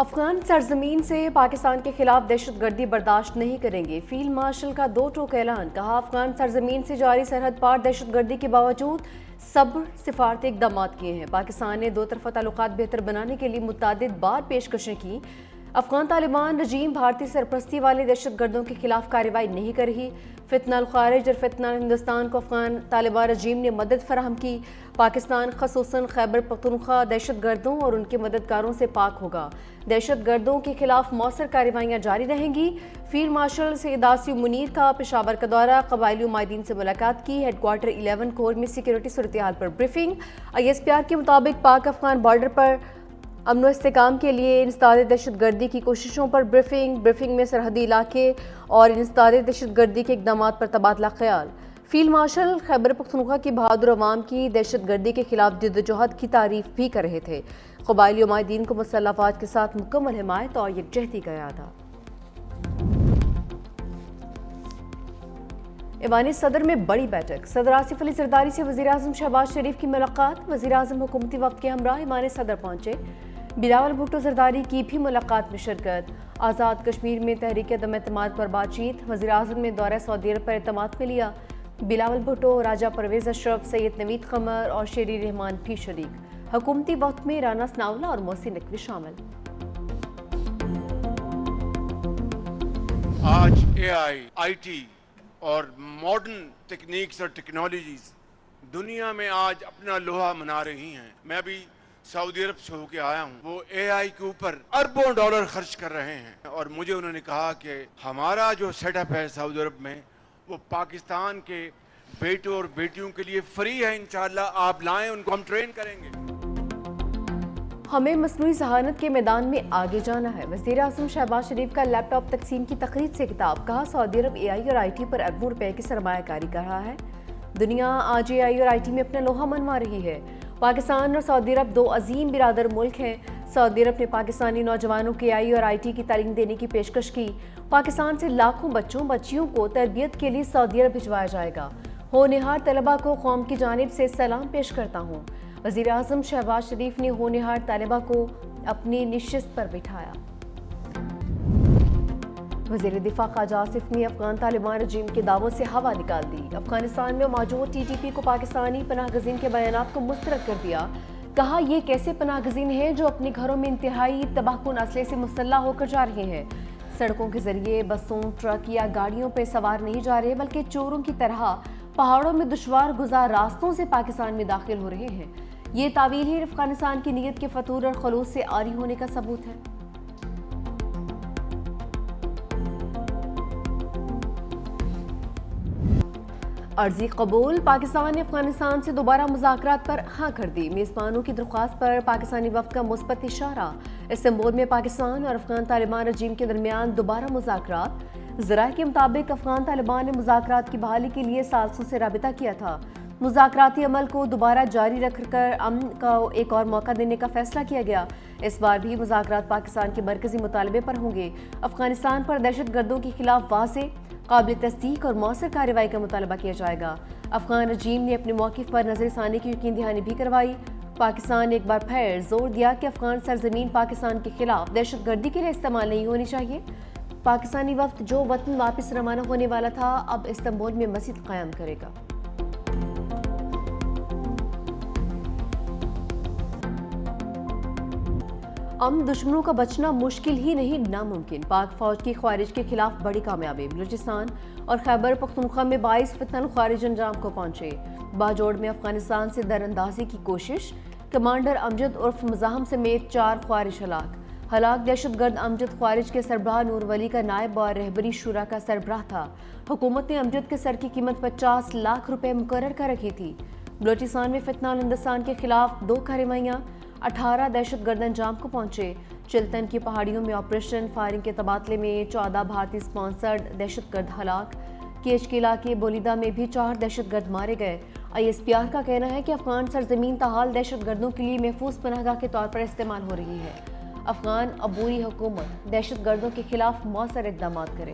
افغان سرزمین سے پاکستان کے خلاف دہشت گردی برداشت نہیں کریں گے۔ فیلڈ مارشل کا دو ٹوک اعلان۔ کہا افغان سرزمین سے جاری سرحد پار دہشت گردی کے باوجود صبر سفارتی اقدامات کیے ہیں۔ پاکستان نے دو طرفہ تعلقات بہتر بنانے کے لیے متعدد بار پیشکشیں کی۔ افغان طالبان رجیم بھارتی سرپرستی والے دہشت گردوں کے خلاف کارروائی نہیں کر رہی۔ فتنہ الخارج اور فتنہ ہندوستان کو افغان طالبان رجیم نے مدد فراہم کی۔ پاکستان خصوصاً خیبر پختونخوا دہشت گردوں اور ان کے مددگاروں سے پاک ہوگا۔ دہشت گردوں کے خلاف مؤثر کارروائیاں جاری رہیں گی۔ فیلڈ مارشل سید آصف منیر کا پشاور کا دورہ۔ قبائلی مماہدین سے ملاقات کی۔ ہیڈ کوارٹر 11 کور میں سیکیورٹی صورتحال پر بریفنگ۔ ISPR کے مطابق پاک افغان بارڈر پر امن و استحکام کے لیے انسداد دہشت گردی کی کوششوں پر بریفنگ میں سرحدی علاقے اور انسداد دہشت گردی کے اقدامات پر تبادلہ خیال۔ فیلڈ مارشل خیبر پختونخوا کی بہادر عوام کی دہشت گردی کے خلاف جدوجہد کی تعریف بھی کر رہے تھے۔ قبائلی مماہدین کو مسلح افواج کے ساتھ مکمل حمایت اور یکجہتی کا اعادہ۔ ایوان صدر میں بڑی بیٹھک۔ صدر آصف علی زرداری سے وزیراعظم شہباز شریف کی ملاقات۔ وزیراعظم حکومتی وفد کے ہمراہ ایوان صدر پہنچے۔ بلاول بھٹو زرداری کی بھی ملاقات میں شرکت۔ آزاد کشمیر میں تحریک عدم اعتماد پر بات چیت۔ وزیراعظم نے دورہ سعودی عرب پر اعتماد میں لیا۔ بلاول بھٹو، راجہ پرویز اشرف، سید نوید قمر اور شیری رحمان بھی شریک۔ حکومتی وفد میں رانا ثناءاللہ اور محسن نقوی شامل۔ آج IT اور ماڈرن ٹیکنیکس اور ٹیکنالوجیز دنیا میں آج اپنا لوہا منا رہی ہیں۔ میں ابھی سعودی عرب سے ہو کے آیا ہوں۔ وہ AI کے اوپر اربوں ڈالر خرچ کر رہے ہیں، اور مجھے انہوں نے کہا کہ ہمارا جو سیٹ اپ ہے سعودی عرب میں وہ پاکستان کے بیٹوں اور بیٹیوں کے لیے فری ہے۔ انشاءاللہ آپ لائیں، ان کو ہم ٹرین کریں گے۔ ہمیں مصنوعی ذہانت کے میدان میں آگے جانا ہے۔ وزیر اعظم شہباز شریف کا لیپ ٹاپ تقسیم کی تقریب سے خطاب۔ کہا سعودی عرب AI اور IT پر اربوں روپے کی سرمایہ کاری کر رہا ہے۔ دنیا آج AI اور IT میں اپنا لوہا منوا رہی ہے۔ پاکستان اور سعودی عرب دو عظیم برادر ملک ہیں۔ سعودی عرب نے پاکستانی نوجوانوں کو AI اور IT کی تعلیم دینے کی پیشکش کی۔ پاکستان سے لاکھوں بچوں بچیوں کو تربیت کے لیے سعودی عرب بھجوایا جائے گا۔ ہونہار طلباء کو قوم کی جانب سے سلام پیش کرتا ہوں۔ وزیر اعظم شہباز شریف نے ہونہار طلباء کو اپنی نشست پر بٹھایا۔ وزیر دفاع خواجہ آصف نے افغان طالبان رجیم کے دعووں سے ہوا نکال دی۔ افغانستان میں موجود TTP کو پاکستانی پناہ گزین کے بیانات کو مسترد کر دیا۔ کہا یہ کیسے پناہ گزین ہیں جو اپنے گھروں میں انتہائی تباہ کن اسلحے سے مسلح ہو کر جا رہے ہیں۔ سڑکوں کے ذریعے بسوں، ٹرک یا گاڑیوں پہ سوار نہیں جا رہے، بلکہ چوروں کی طرح پہاڑوں میں دشوار گزار راستوں سے پاکستان میں داخل ہو رہے ہیں۔ یہ تعویل ہی افغانستان کی نیت کے فطور اور خلوص سے عاری ہونے کا ثبوت ہے۔ عرضی قبول۔ پاکستان نے افغانستان سے دوبارہ مذاکرات پر ہاں کر دی۔ میزبانوں کی درخواست پر پاکستانی وفد کا مثبت اشارہ۔ استنبول میں پاکستان اور افغان طالبان رجیم کے درمیان دوبارہ مذاکرات۔ ذرائع کے مطابق افغان طالبان نے مذاکرات کی بحالی کے لیے ثالثوں سے رابطہ کیا تھا۔ مذاکراتی عمل کو دوبارہ جاری رکھ کر امن کا ایک اور موقع دینے کا فیصلہ کیا گیا۔ اس بار بھی مذاکرات پاکستان کے مرکزی مطالبے پر ہوں گے۔ افغانستان پر دہشت گردوں کے خلاف واضح، قابل تصدیق اور مؤثر کارروائی کا مطالبہ کیا جائے گا۔ افغان رجیم نے اپنے موقف پر نظر ثانی کی یقین دہانی بھی کروائی۔ پاکستان نے ایک بار پھر زور دیا کہ افغان سرزمین پاکستان کے خلاف دہشت گردی کے لیے استعمال نہیں ہونی چاہیے۔ پاکستانی وفد جو وطن واپس روانہ ہونے والا تھا اب استنبول میں مسجد قائم کرے گا۔ دشمنوں کا بچنا مشکل ہی نہیں ناممکن۔ پاک فوج کی خارج کے خلاف بڑی کامیابی۔ بلوچستان اور خیبر پختونخوا میں 22 فتنہ الخوارج انجام کو پہنچے۔ باجوڑ میں افغانستان سے در اندازی کی کوشش۔ کمانڈر امجد عرف مزاحم سمیت 4 خوارج ہلاک دہشت گرد امجد خوارج کے سربراہ نور ولی کا نائب اور رہبری شورا کا سربراہ تھا۔ حکومت نے امجد کے سر کی قیمت 50 لاکھ روپے مقرر کر رکھی تھی۔ بلوچستان میں فتنہ ہندوستان کے خلاف 2 کارروائیاں، 18 دہشت گرد انجام کو پہنچے۔ چلتن کی پہاڑیوں میں آپریشن فائرنگ کے تبادلے میں 14 بھارتی سپانسرڈ دہشت گرد ہلاک۔ کیچ کے علاقے بولیدہ میں بھی 4 دہشت گرد مارے گئے۔ ISPR کا کہنا ہے کہ افغان سرزمین تاحال دہشت گردوں کے لیے محفوظ پناہ گاہ کے طور پر استعمال ہو رہی ہے۔ افغان عبوری حکومت دہشت گردوں کے خلاف مؤثر اقدامات کرے۔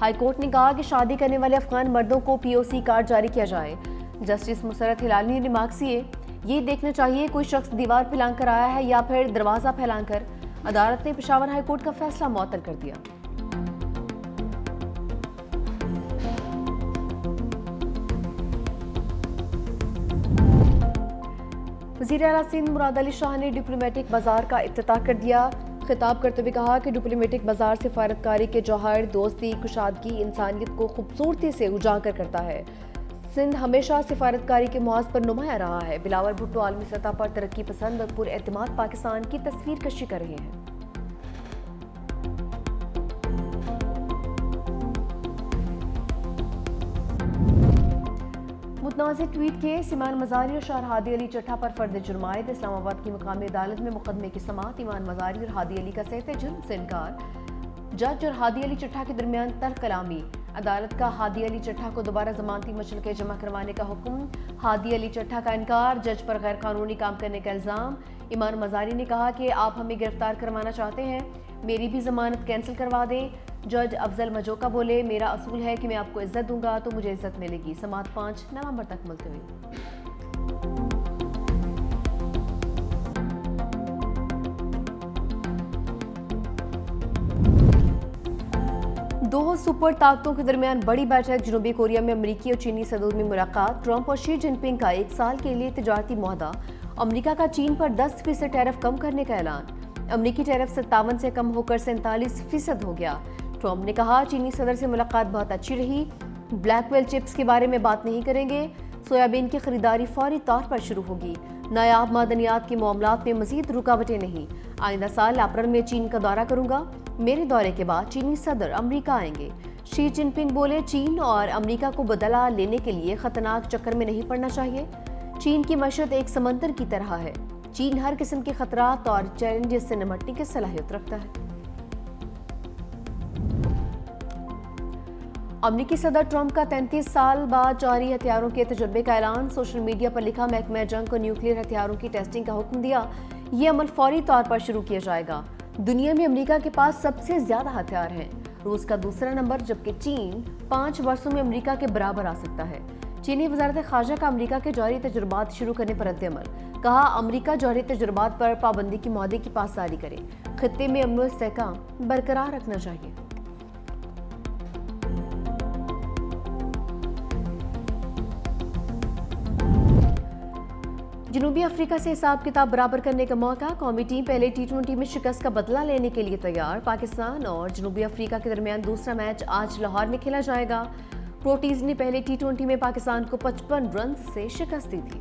ہائی کورٹ نے کہا کہ شادی کرنے والے افغان مردوں کو POC کارڈ جاری کیا جائے۔ جسٹس مسرت ہلالی نے ریمارکس کیے، یہ دیکھنا چاہیے کوئی شخص دیوار پھیلان کر آیا ہے یا پھر دروازہ پھیلان کر۔ عدالت نے پشاور ہائی کورٹ کا فیصلہ معطل کر دیا۔ وزیر اعلیٰ سندھ مراد علی شاہ نے ڈپلومیٹک بازار کا افتتاح کر دیا۔ خطاب کرتے ہوئے کہا کہ ڈپلومیٹک بازار سفارتکاری کے جوہر، دوستی، کشادگی، انسانیت کو خوبصورتی سے اجاگر کرتا ہے۔ سندھ ہمیشہ سفارتکاری کے محاذ پر نمایاں رہا ہے۔ بلاول بھٹو عالمی سطح پر ترقی پسند اور پر اعتماد پاکستان کی تصویر کشی کر رہے ہیں۔ متنازع ٹویٹ کیس، ایمان مزاری اور شاہر ہادی علی چٹھا پر فرد جرم عائد۔ اسلام آباد کی مقامی عدالت میں مقدمے کی سماعت۔ ایمان مزاری اور ہادی علی کا صحت جرم سے انکار۔ جج اور ہادی علی چٹھا کے درمیان تلخ کلامی۔ عدالت کا ہادی علی چٹھا کو دوبارہ ضمانتی مشرقے جمع کروانے کا حکم۔ ہادی علی چٹھا کا انکار، جج پر غیر قانونی کام کرنے کا الزام۔ ایمان مزاری نے کہا کہ آپ ہمیں گرفتار کروانا چاہتے ہیں، میری بھی ضمانت کینسل کروا دیں۔ جج افضل مجوکا بولے، میرا اصول ہے کہ میں آپ کو عزت دوں گا تو مجھے عزت ملے گی۔ سماعت 5 نومبر تک ملتوی۔ دو سپر طاقتوں کے درمیان بڑی بیٹھک۔ جنوبی کوریا میں امریکی اور چینی صدور میں ملاقات۔ ٹرمپ اور شی جن پنگ کا 1 سال کے لیے تجارتی معاہدہ۔ امریکہ کا چین پر 10% ٹیرف کم کرنے کا اعلان۔ امریکی ٹیرف 57 سے کم ہو کر 47% ہو گیا۔ ٹرمپ نے کہا چینی صدر سے ملاقات بہت اچھی رہی، بلیک ویل چپس کے بارے میں بات نہیں کریں گے۔ سویابین کی خریداری فوری طور پر شروع ہوگی۔ نایاب معدنیات کے معاملات میں مزید رکاوٹیں نہیں۔ آئندہ سال اپریل میں چین کا دورہ کروں گا۔ میرے دورے کے بعد چینی صدر امریکہ آئیں گے۔ شی جن پنگ بولے، چین اور امریکہ کو بدلہ لینے کے لیے خطرناک چکر میں نہیں پڑنا چاہیے۔ چین کی معیشت ایک سمندر کی طرح ہے۔ چین ہر قسم کے خطرات اور چیلنجز سے نمٹنے کی صلاحیت رکھتا ہے۔ امریکی صدر ٹرمپ کا 33 سال بعد جاری ہتھیاروں کے تجربے کا اعلان۔ سوشل میڈیا پر لکھا، محکمہ جنگ کو نیوکلیئر ہتھیاروں کی ٹیسٹنگ کا حکم دیا۔ یہ عمل فوری طور پر شروع کیا جائے گا۔ دنیا میں امریکہ کے پاس سب سے زیادہ ہتھیار ہیں، روس کا دوسرا نمبر، جبکہ چین 5 برسوں میں امریکہ کے برابر آ سکتا ہے۔ چینی وزارت خارجہ کا امریکہ کے جوہری تجربات شروع کرنے پر رد عمل۔ کہا امریکہ جوہری تجربات پر پابندی کی معاہدے کی پاسداری کرے، خطے میں امن و استحکام برقرار رکھنا چاہیے۔ جنوبی افریقہ سے حساب کتاب برابر کرنے کا موقع۔ قومی ٹیم پہلے T20 میں شکست کا بدلہ لینے کے لیے تیار۔ پاکستان اور جنوبی افریقہ کے درمیان دوسرا میچ آج لاہور میں کھیلا جائے گا۔ پروٹیز نے پہلے T20 میں پاکستان کو 55 رنز سے شکست دی تھی۔